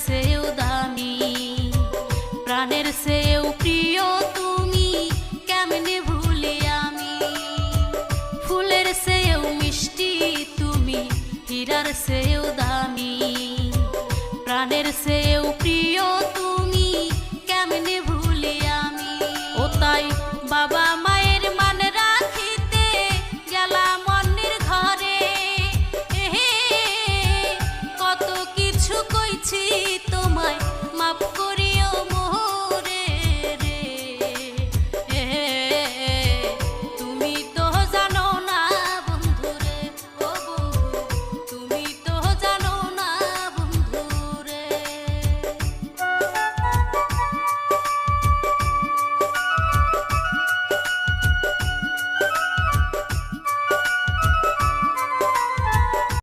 চেয়েও দামি, প্রাণের চেয়েও প্রিয় তুমি, কেমনে ভুলি আমি। ফুলের চেয়েও মিষ্টি তুমি, হীরার চেয়েও দামি, প্রাণের চেয়েও প্রিয়